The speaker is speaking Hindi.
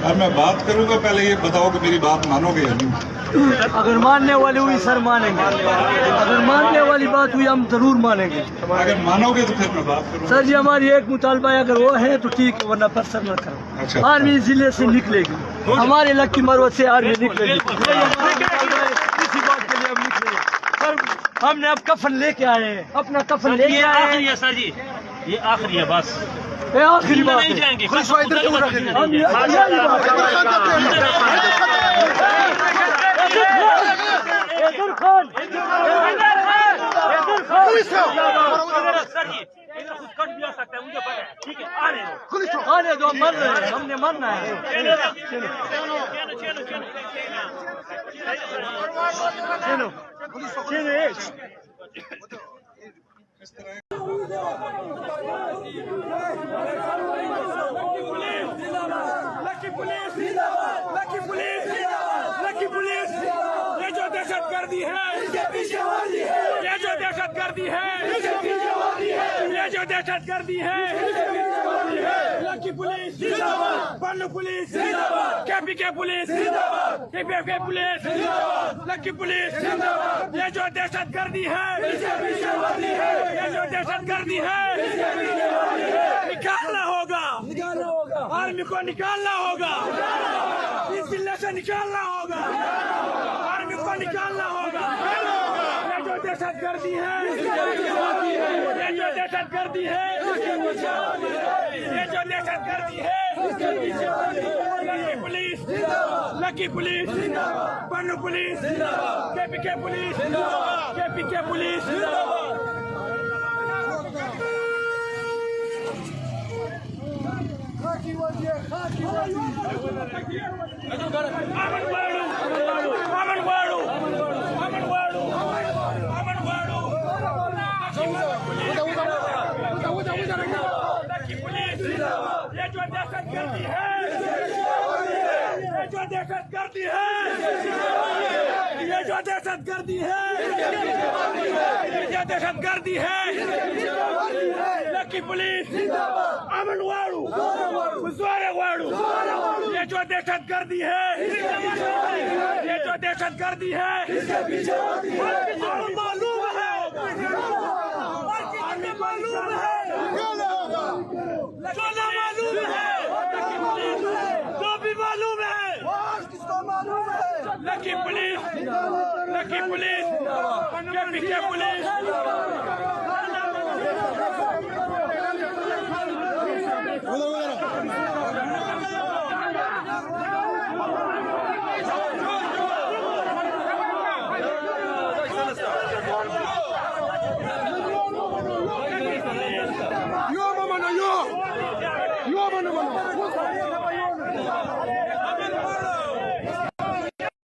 अब मैं बात करूंगा, पहले ये बताओ कि मेरी बात मानोगे या नहीं? अगर मानने वाली हुई सर मानेंगे, अगर मानने वाली बात हुई हम जरूर मानेंगे। अगर मानोगे तो फिर मैं बात करूंगा। सर जी हमारी एक मुतालबा है, अगर वो है तो ठीक है, वरना परसर न करो। अच्छा। आर्मी जिले से निकलेगी, हमारे लक्की मरवत से आर्मी निकलेगी, किसी बात के लिए हम निकलेंगे। सर हमने अब कफन लेके आए हैं, अपना कफन लेके आए हैं। सर जी ये आखिरी है, बस ये आखिरी बात है। जाएंगे कट भी आ सकता है, मुझे पता है। ठीक है, आने दो, मर रहे हैं, हमने मरना है। चलो lucky police, Lakki police, Lakki police, ये जो दहशतगर्दी है, इसके पीछे वाली है। ये जो दहशतगर्दी है, इसके पीछे वाली है। ये जो दहशतगर्दी है, इसके पीछे वाली है। लकी पुलिस जिंदाबाद, बन्नू पुलिस जिंदाबाद, केपीके पुलिस जिंदाबाद, केपीके पुलिस जिंदाबाद, लकी पुलिस जिंदाबाद। ये जो दहशतगर्दी है, इसके पीछे वाली है। ये जो दहशतगर्दी है, इसके पीछे वाली है। निकालना होगा, निकालना होगा, आर्मी को निकालना होगा, इस जिले से निकालना होगा, आर्मी को निकालना होगा। ये जो दहशतगर्दी है, ये जो दहशतगर्दी है, ये जो दहशतगर्दी है, Lakki police, Lakki police, Bannu police, KPK police, KPK police. ये जो दहशतगर्दी है, ये जो दहशतगर्दी है, ये जो दहशतगर्दी है, ये दहशतगर्दी है। लकी पुलिस, अमन वाड़ू, गुजारे वाड़ू, ये जो दहशतगर्दी है, ये जो दहशतगर्दी है, मालूम है, मालूम है, जो ना मालूम है, जो भी मालूम है, Lakki police, lucky lucky police के पुलिस